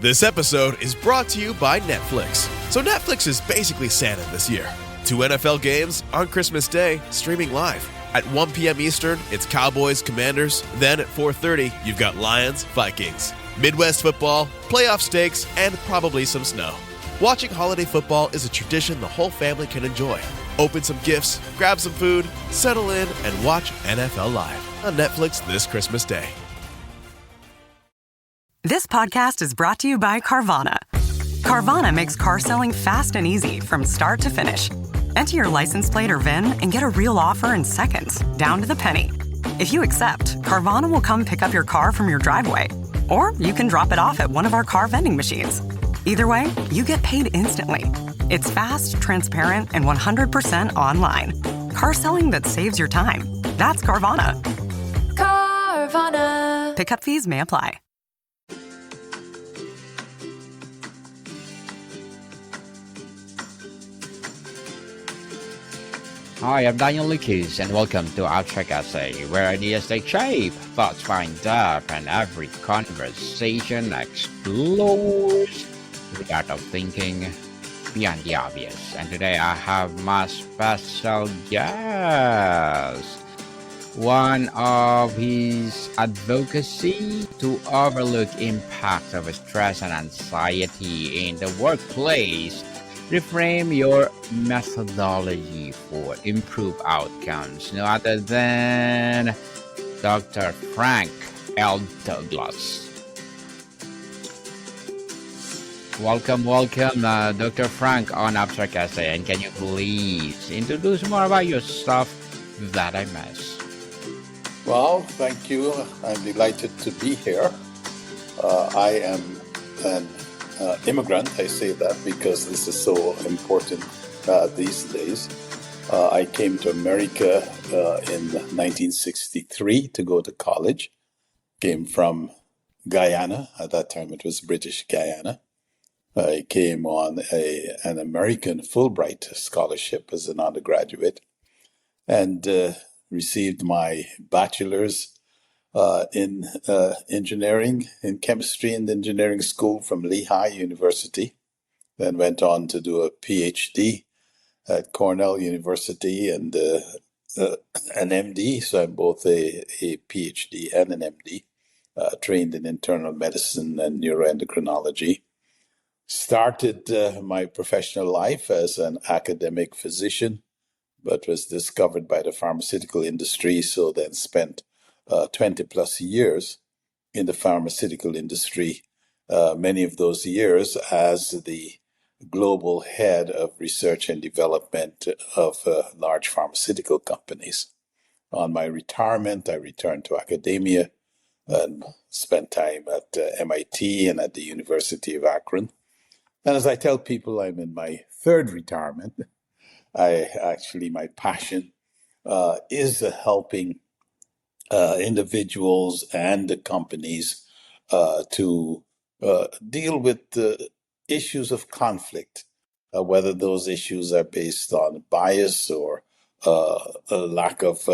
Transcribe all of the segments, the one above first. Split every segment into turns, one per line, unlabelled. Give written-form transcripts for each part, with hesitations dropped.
This episode is brought to you by Netflix. So Netflix is basically Santa this year. 2 NFL games on Christmas Day, streaming live. At 1 p.m. Eastern, it's Cowboys, Commanders. Then at 4:30, you've got Lions, Vikings. Midwest football, playoff stakes, and probably some snow. Watching holiday football is a tradition the whole family can enjoy. Open some gifts, grab some food, settle in, and watch NFL Live on Netflix this Christmas Day.
This podcast is brought to you by Carvana. Carvana makes car selling fast and easy from start to finish. Enter your license plate or VIN and get a real offer in seconds, down to the penny. If you accept, Carvana will come pick up your car from your driveway. Or you can drop it off at one of our car vending machines. Either way, you get paid instantly. It's fast, transparent, and 100% online. Car selling that saves your time. That's Carvana.
Carvana.
Pickup fees may apply.
Hi, I'm Daniel Lucas, and welcome to Abstract Essay, where ideas take shape, thoughts find depth, and every conversation explores the art of thinking beyond the obvious. And today I have my special guest. One of his advocacy to overlook impact of stress and anxiety in the workplace. Reframe your methodology for improved outcomes. No other than Dr. Frank L. Douglas. Welcome, Dr. Frank on Abstract Essay. And can you please introduce more about yourself that I missed?
Well, thank you. I'm delighted to be here. I am an immigrant. I say that because this is so important these days. I came to America in 1963 to go to college. Came from Guyana. At that time, it was British Guyana. I came on an American Fulbright scholarship as an undergraduate and received my bachelor's in engineering, in chemistry and engineering school from Lehigh University. Then went on to do a PhD at Cornell University and an MD. So I'm both a PhD and an MD, trained in internal medicine and neuroendocrinology. Started my professional life as an academic physician, but was discovered by the pharmaceutical industry, so then spent 20 plus years in the pharmaceutical industry, many of those years as the global head of research and development of large pharmaceutical companies. On my retirement, I returned to academia and spent time at MIT and at the University of Akron. And as I tell people, I'm in my third retirement. My passion is helping individuals and the companies to deal with the issues of conflict, whether those issues are based on bias or a lack of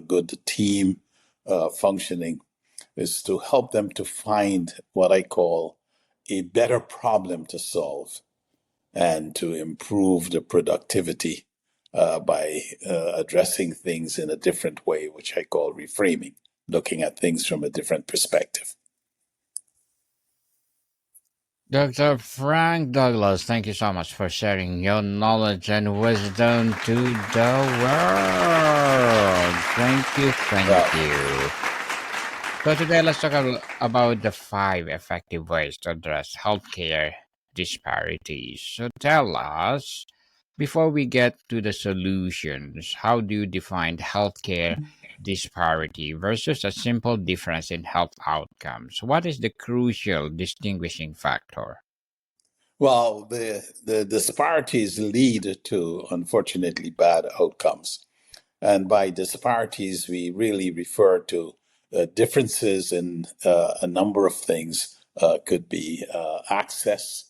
good team functioning, is to help them to find what I call a better problem to solve and to improve the productivity by addressing things in a different way, which I call reframing, looking at things from a different perspective.
Dr. Frank Douglas, thank you so much for sharing your knowledge and wisdom to the world. Thank you. So today, let's talk about the 5 effective ways to address healthcare disparities. So tell us, before we get to the solutions, how do you define healthcare disparity versus a simple difference in health outcomes? What is the crucial distinguishing factor?
Well, the disparities lead to, unfortunately, bad outcomes. And by disparities, we really refer to differences in a number of things. Could be access,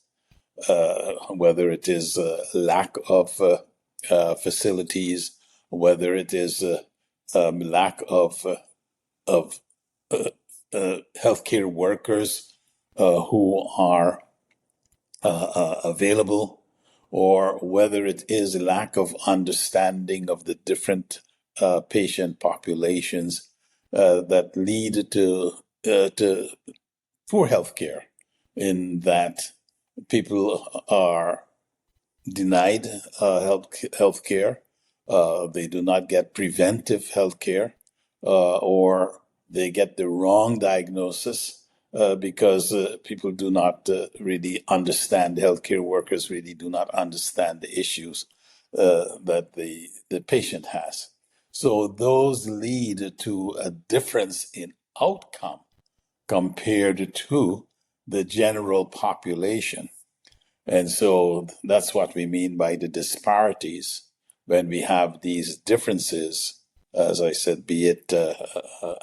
whether it is lack of facilities, whether it is lack of healthcare workers, who are available, or whether it is a lack of understanding of the different patient populations that lead to poor healthcare, in that people are denied health care. They do not get preventive health care, or they get the wrong diagnosis because people do not really understand, healthcare workers really do not understand the issues that the patient has. So those lead to a difference in outcome compared to the general population. And so that's what we mean by the disparities when we have these differences, as I said, be it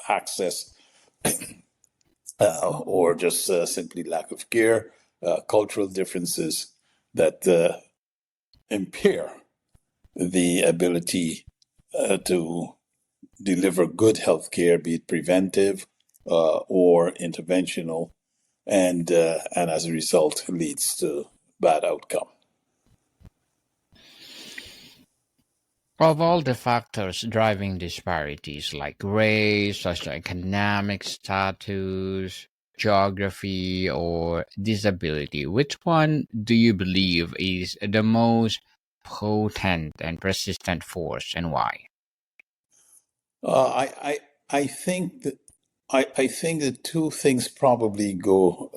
access or just simply lack of care, cultural differences that impair the ability to deliver good health care, be it preventive or interventional, and as a result leads to bad outcome.
Of all the factors driving disparities like race, socioeconomic status, geography, or disability, which one do you believe is the most potent and persistent force, and why?
I think that I think the two things probably go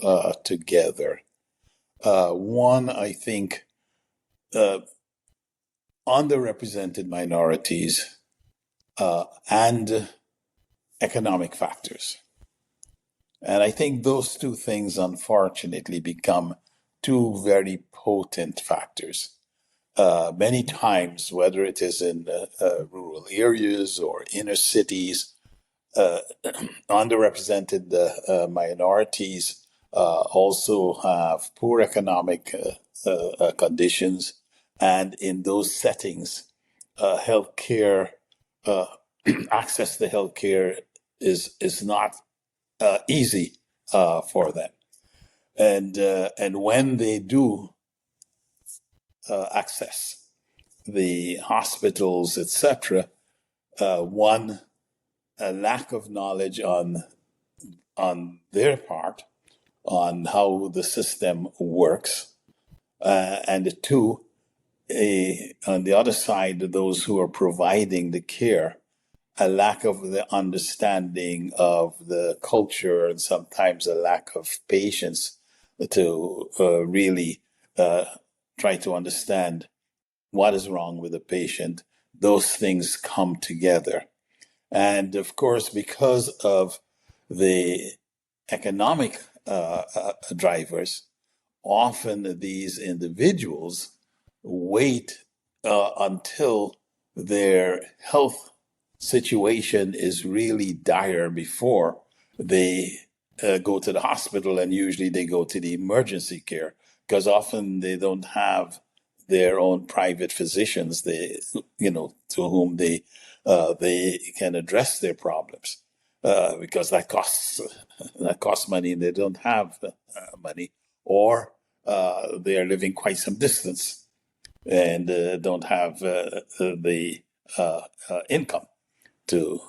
together. One, I think underrepresented minorities and economic factors. And I think those two things, unfortunately, become two very potent factors. Many times, whether it is in rural areas or inner cities, underrepresented minorities also have poor economic conditions, and in those settings, healthcare access to healthcare is not easy for them, and when they do access the hospitals, etc., one, a lack of knowledge on their part on how the system works, and two, on the other side, those who are providing the care, a lack of the understanding of the culture, and sometimes a lack of patience to really try to understand what is wrong with the patient. Those things come together. And of course, because of the economic drivers, often these individuals wait until their health situation is really dire before they go to the hospital, and usually they go to the emergency care because often they don't have their own private physicians, to whom they can address their problems, because that costs money, and they don't have money, or they are living quite some distance and don't have the income to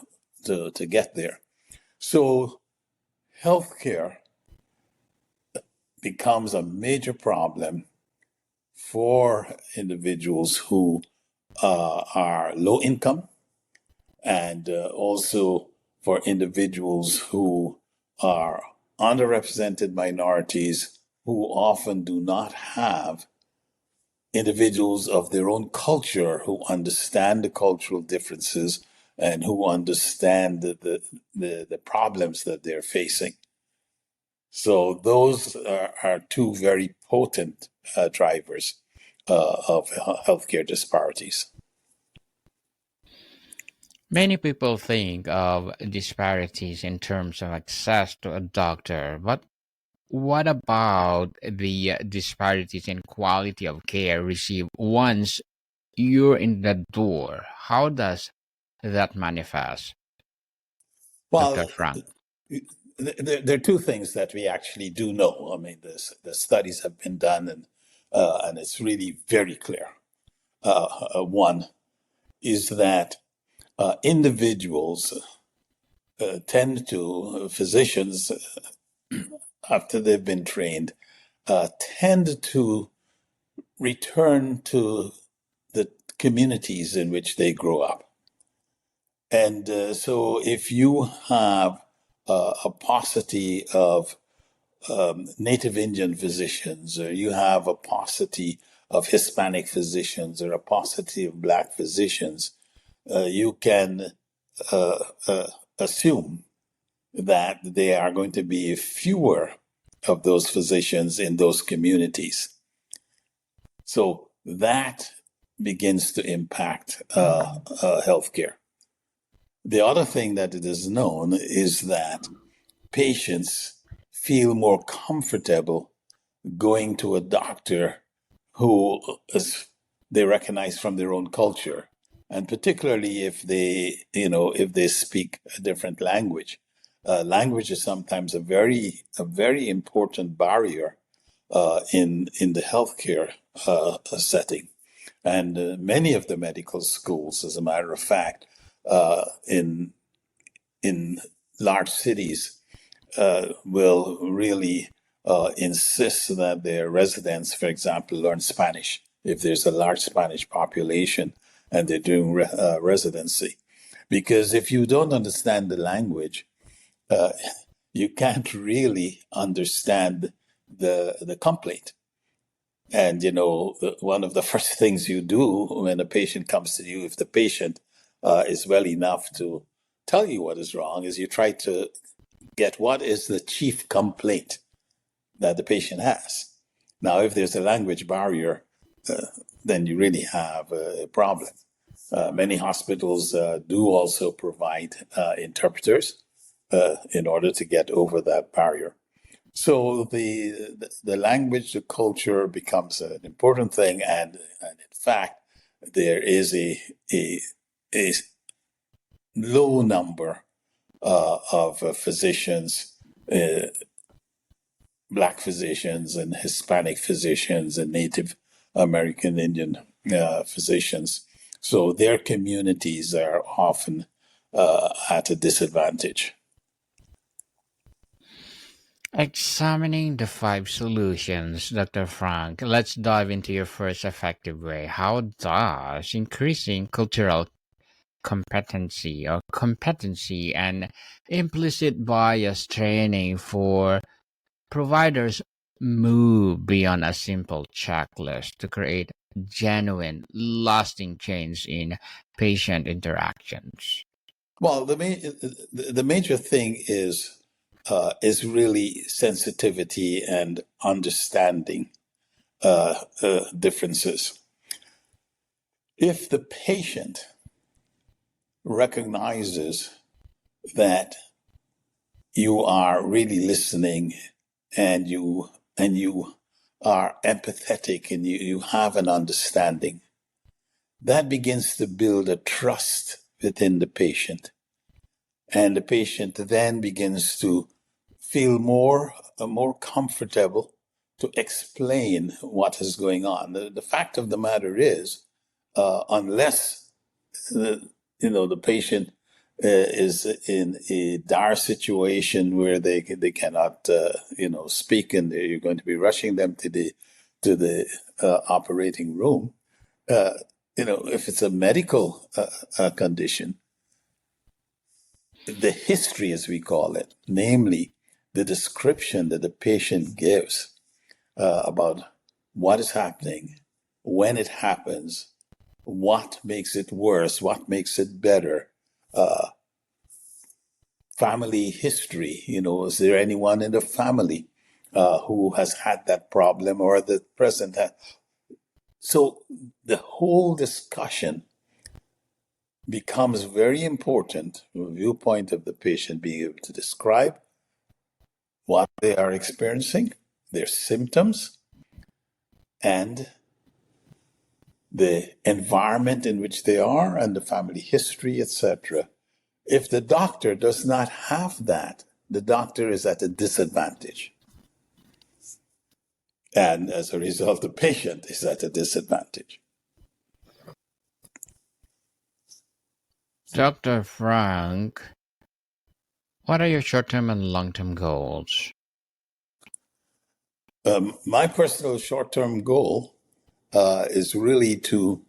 get there. So healthcare becomes a major problem for individuals who are low income, and also for individuals who are underrepresented minorities, who often do not have individuals of their own culture who understand the cultural differences and who understand the problems that they're facing. So those are two very potent drivers of healthcare disparities.
Many people think of disparities in terms of access to a doctor, but what about the disparities in quality of care received once you're in the door? How does that manifest, Dr.
Well,
Frank?
there are two things that we actually do know. I mean, the studies have been done, and it's really very clear. One is that individuals physicians, after they've been trained, tend to return to the communities in which they grow up. And so if you have a paucity of native Indian physicians, or you have a paucity of Hispanic physicians, or a paucity of Black physicians, you can assume that there are going to be fewer of those physicians in those communities. So that begins to impact healthcare. The other thing that it is known is that patients feel more comfortable going to a doctor who they recognize from their own culture, and particularly if they speak a different language. Language is sometimes a very important barrier in the healthcare setting, and many of the medical schools, as a matter of fact, in large cities, will really insist that their residents, for example, learn Spanish if there's a large Spanish population and they're doing residency. Because if you don't understand the language, you can't really understand the complaint. And, one of the first things you do when a patient comes to you, if the patient is well enough to tell you what is wrong, is you try to get what is the chief complaint that the patient has. Now, if there's a language barrier, then you really have a problem. Many hospitals do also provide interpreters in order to get over that barrier. So the language, the culture becomes an important thing, and in fact, there is a low number of physicians, Black physicians and Hispanic physicians and Native American Indian physicians. So their communities are often at a disadvantage.
Examining the five solutions, Dr. Frank, let's dive into your first effective way. How does increasing cultural competency and implicit bias training for providers move beyond a simple checklist to create genuine, lasting change in patient interactions?
Well, the major thing is really sensitivity and understanding differences. If the patient recognizes that you are really listening and you are empathetic and you have an understanding, that begins to build a trust within the patient. And the patient then begins to feel more comfortable to explain what is going on. The fact of the matter is, unless the patient is in a dire situation where they cannot speak, and you're going to be rushing them to the operating room. If it's a medical condition, the history, as we call it, namely the description that the patient gives about what is happening, when it happens, what makes it worse, what makes it better, family history. Is there anyone in the family who has had that problem or the present? So the whole discussion becomes very important from the viewpoint of the patient being able to describe what they are experiencing, their symptoms, and the environment in which they are, and the family history, etc. If the doctor does not have that, the doctor is at a disadvantage. And as a result, the patient is at a disadvantage.
Dr. Frank, what are your short-term and long-term goals?
My personal short-term goal is really to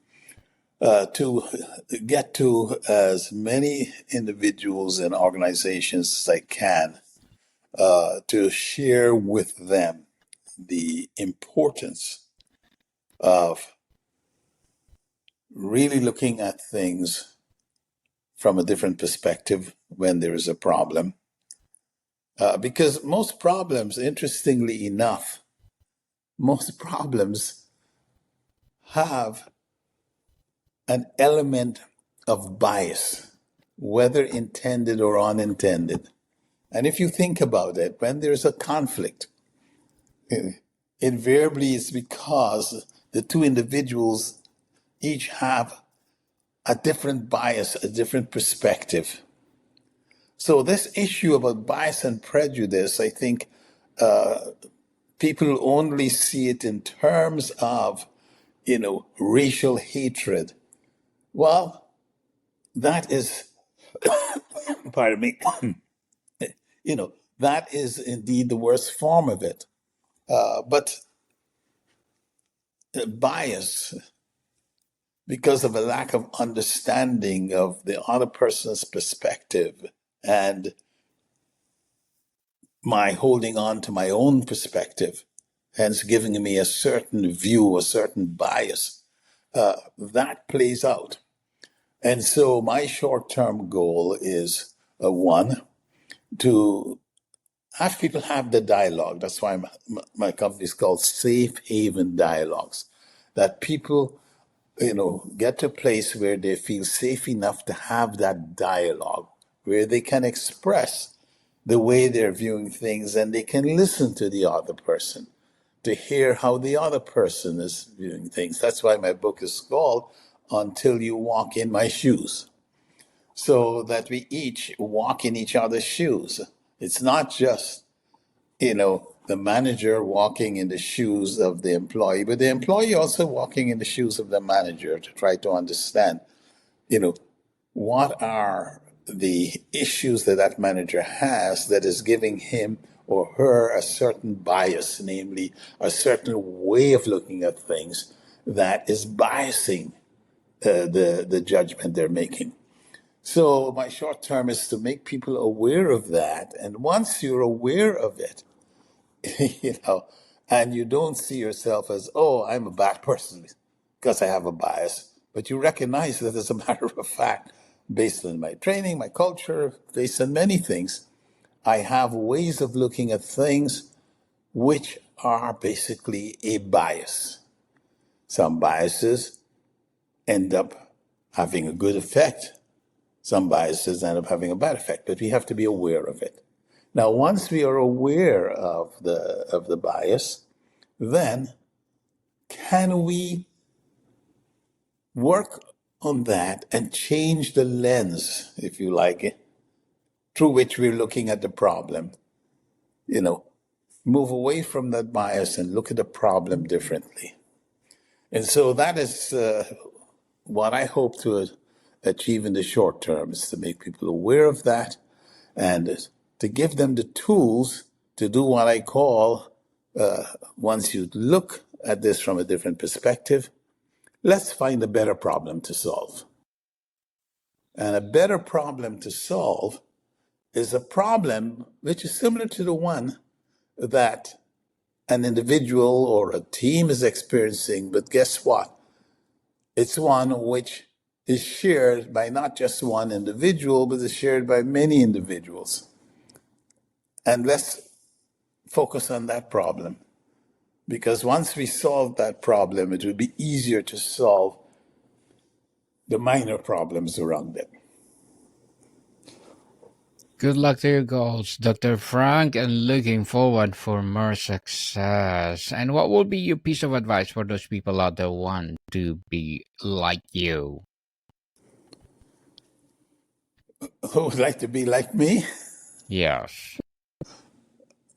get to as many individuals and organizations as I can to share with them the importance of really looking at things from a different perspective when there is a problem. Because most problems, interestingly enough, most problems have an element of bias, whether intended or unintended. And if you think about it, when there's a conflict, invariably it's because the two individuals each have a different bias, a different perspective. So this issue about bias and prejudice, I think people only see it in terms of, racial hatred. Well, that is, pardon me, that is indeed the worst form of it. But bias, because of a lack of understanding of the other person's perspective and my holding on to my own perspective, hence giving me a certain view, a certain bias, that plays out. And so my short-term goal is one, to have people have the dialogue. That's why my company is called Safe Haven Dialogues, that people, get to a place where they feel safe enough to have that dialogue, where they can express the way they're viewing things and they can listen to the other person to hear how the other person is viewing things. That's why my book is called Until You Walk in My Shoes, so that we each walk in each other's shoes. It's not just, the manager walking in the shoes of the employee, but the employee also walking in the shoes of the manager to try to understand, what are the issues that manager has that is giving him or her a certain bias, namely a certain way of looking at things that is biasing the judgment they're making. So my short term is to make people aware of that. And once you're aware of it, and you don't see yourself as, oh, I'm a bad person because I have a bias, but you recognize that as a matter of fact, based on my training, my culture, based on many things, I have ways of looking at things which are basically a bias. Some biases end up having a good effect. Some biases end up having a bad effect, but we have to be aware of it. Now, once we are aware of the bias, then can we work on that and change the lens, if you like it, through which we're looking at the problem? Move away from that bias and look at the problem differently. And so that is what I hope to achieve in the short term, is to make people aware of that and to give them the tools to do what I call, once you look at this from a different perspective, let's find a better problem to solve. And a better problem to solve is a problem which is similar to the one that an individual or a team is experiencing, but guess what? It's one which is shared by not just one individual, but is shared by many individuals. And let's focus on that problem, because once we solve that problem, it will be easier to solve the minor problems around it.
Good luck to your goals, Dr. Frank, and looking forward for more success. And what will be your piece of advice for those people out there who want to be like you?
Who would like to be like me?
Yes.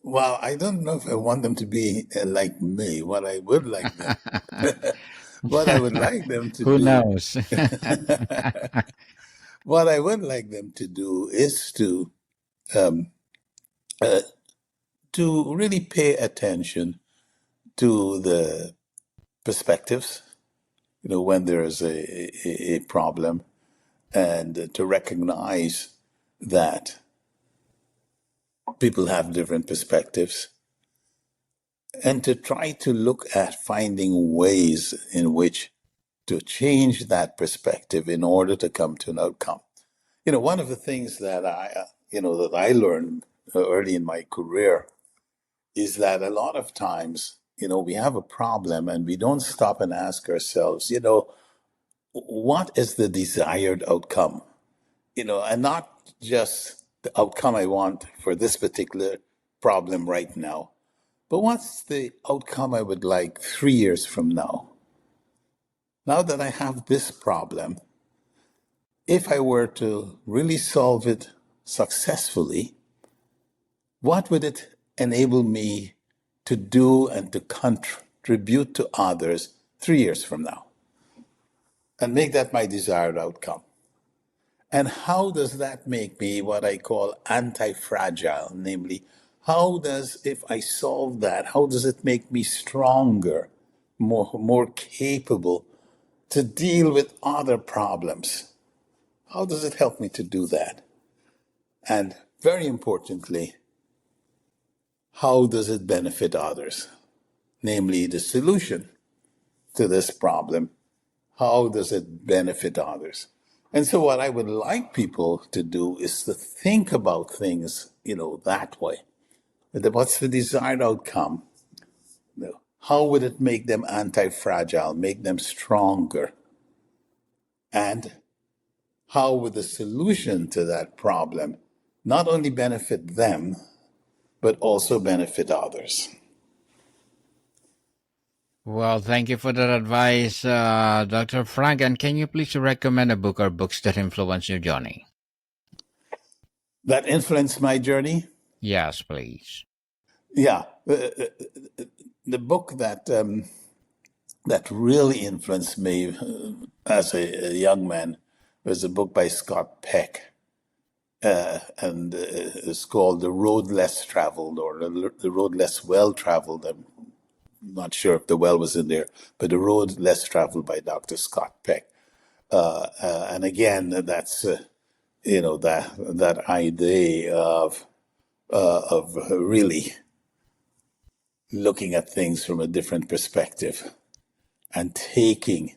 Well, I don't know if I want them to be like me. What I would like them, what I would like them to
Who
do,
knows?
what I would like them to do is um, uh, to really pay attention to the perspectives, when there is a problem, and to recognize that people have different perspectives, and to try to look at finding ways in which to change that perspective in order to come to an outcome. One of the things that I learned early in my career is that a lot of times, we have a problem and we don't stop and ask ourselves, what is the desired outcome? And not just the outcome I want for this particular problem right now, but what's the outcome I would like 3 years from now? Now that I have this problem, if I were to really solve it successfully, what would it enable me to do and to contribute to others 3 years from now? And make that my desired outcome. And how does that make me what I call anti-fragile? Namely, if I solve that, how does it make me stronger, more capable to deal with other problems? How does it help me to do that? And very importantly, how does it benefit others? Namely, the solution to this problem. How does it benefit others? And so what I would like people to do is to think about things, that way. What's the desired outcome? How would it make them anti-fragile, make them stronger? And how would the solution to that problem not only benefit them, but also benefit others?
Well, thank you for that advice, Dr. Frank. And can you please recommend a book or books that influence your journey?
That influenced my journey?
Yes, please.
Yeah. The book that really influenced me as a young man was a book by Scott Peck. And it's called The Road Less Traveled, or The Road Less Well Traveled. I'm not sure if the well was in there, but The Road Less Traveled by Dr. Scott Peck. And again, that's, that idea of really looking at things from a different perspective and taking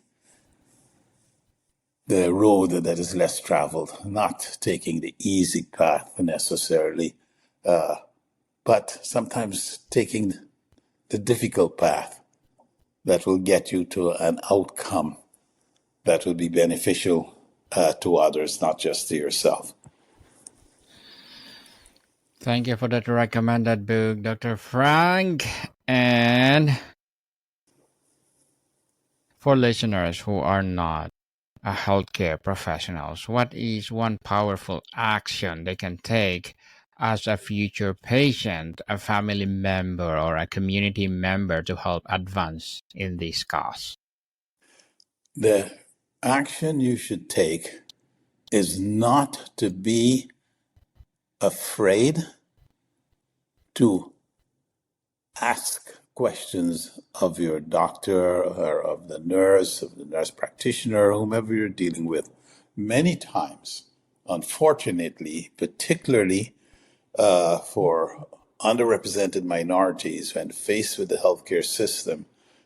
the road that is less traveled, not taking the easy path necessarily, but sometimes taking the difficult path that will get you to an outcome that will be beneficial to others, not just to yourself.
Thank you for that recommended book, Dr. Frank. And for listeners who are not healthcare professionals, what is one powerful action they can take as a future patient, a family member, or a community member to help advance in this cause?
The action you should take is not to be afraid to ask questions of your doctor or of the nurse practitioner, whomever you're dealing with. Many times, unfortunately, particularly for underrepresented minorities, when faced with the healthcare system,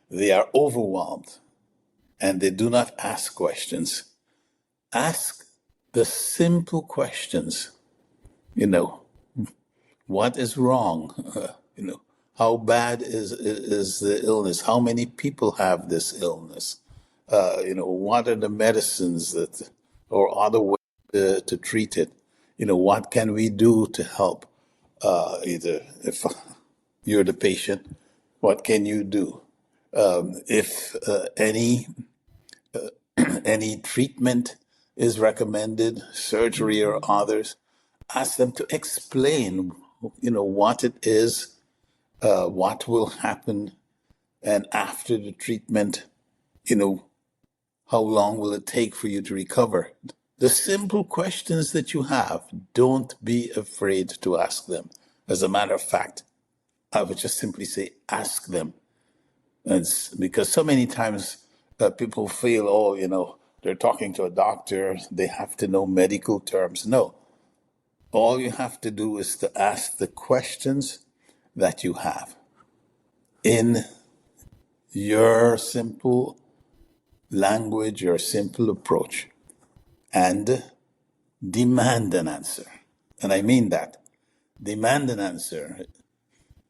they are overwhelmed and they do not ask questions. Ask the simple questions. What is wrong? How bad is the illness? How many people have this illness? What are the medicines or other ways to treat it? What can we do to help? Either if you're the patient, what can you do? If any treatment is recommended, surgery or others, ask them to explain what it is, what will happen, and after the treatment, how long will it take for you to recover? The simple questions that you have, don't be afraid to ask them. As a matter of fact, I would just simply say, ask them. Because so many times people feel, they're talking to a doctor, they have to know medical terms. No. All you have to do is to ask the questions that you have in your simple language, your simple approach, and demand an answer. And I mean that. Demand an answer.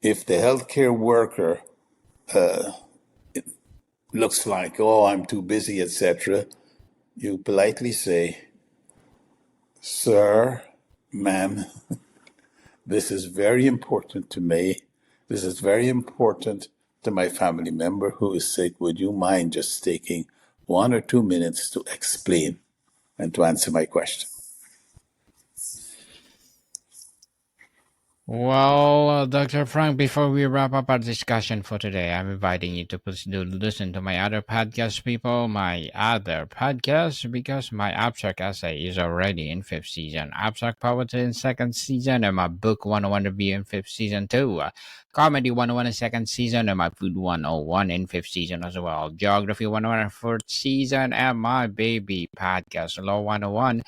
If the healthcare worker looks like, oh, I'm too busy, etc., you politely say, sir, ma'am, this is very important to me. This is very important to my family member who is sick. Would you mind just taking 1 or 2 minutes to explain and to answer my question?
Well, Dr. Frank, before we wrap up our discussion for today, I'm inviting you to please do listen to my other podcast, people, because my abstract essay is already in 5th season, abstract poetry in 2nd season, and my book 101 review in 5th season too, comedy 101 in 2nd season, and my food 101 in 5th season as well, geography 101 in 4th season, and my baby podcast, Law 101,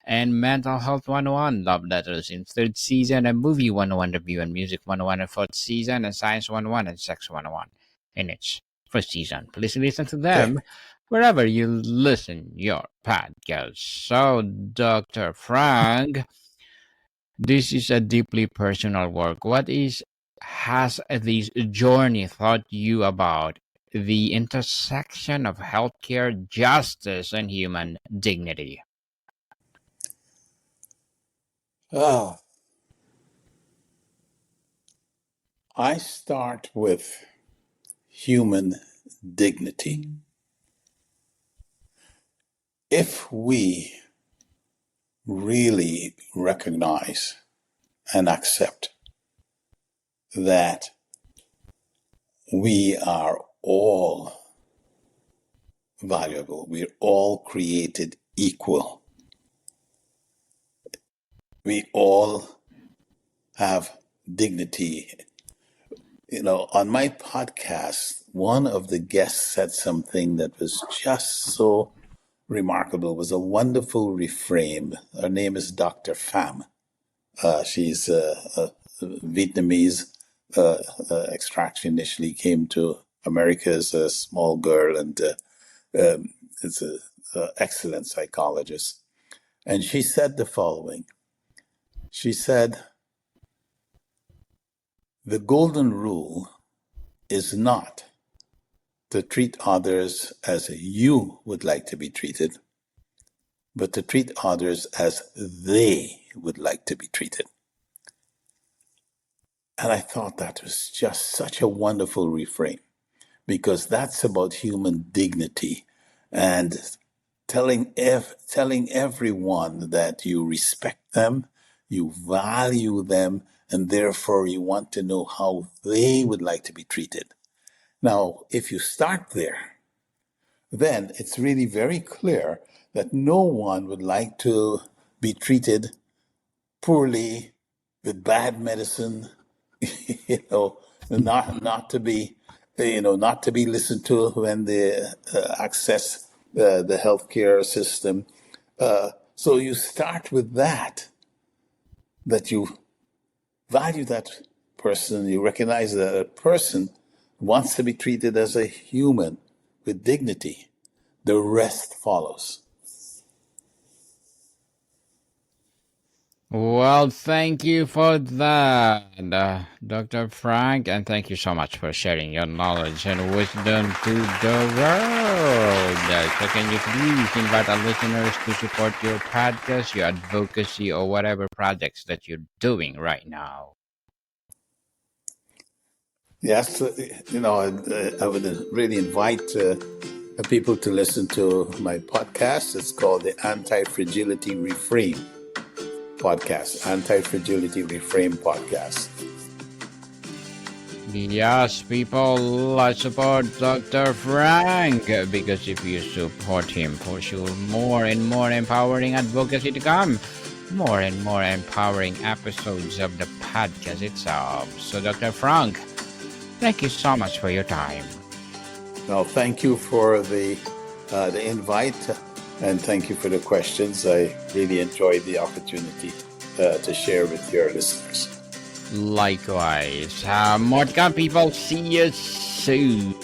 and Mental Health 101, Love Letters in 3rd season, and Movie 101 Review and Music 101 in 4th season, and Science 101 and Sex 101 in its 1st season. Please listen to them wherever you listen your podcast. So, Dr. Frank, this is a deeply personal work. Has this journey taught you about the intersection of healthcare, justice, and human dignity?
I start with human dignity. If we really recognize and accept that we are all valuable, we're all created equal, we all have dignity. On my podcast, one of the guests said something that was just so remarkable. It was a wonderful refrain. Her name is Dr. Pham. She's a Vietnamese extraction, initially came to America as a small girl, and is an excellent psychologist. And she said the following. She said, the golden rule is not to treat others as you would like to be treated, but to treat others as they would like to be treated. And I thought that was just such a wonderful refrain, because that's about human dignity and telling everyone that you respect them, you value them, and therefore you want to know how they would like to be treated. Now, if you start there, then it's really very clear that no one would like to be treated poorly with bad medicine, not to be listened to when they access the healthcare system. So you start with that you value that person, you recognize that a person wants to be treated as a human with dignity. The rest follows.
Well, thank you for that, Dr. Frank, and thank you so much for sharing your knowledge and wisdom to the world. So can you please invite our listeners to support your podcast, your advocacy, or whatever projects that you're doing right now?
Yes, I would really invite people to listen to my podcast. It's called the Anti-Fragility Reframe. podcast, Anti-Fragility Reframe podcast.
Yes, people, let's support Dr. Frank, because if you support him, for sure, more and more empowering advocacy to come, more and more empowering episodes of the podcast itself. So, Dr. Frank, thank you so much for your time.
Well, thank you for the invite, and thank you for the questions. I really enjoyed the opportunity to share with your listeners.
Likewise. More to come, people. See you soon.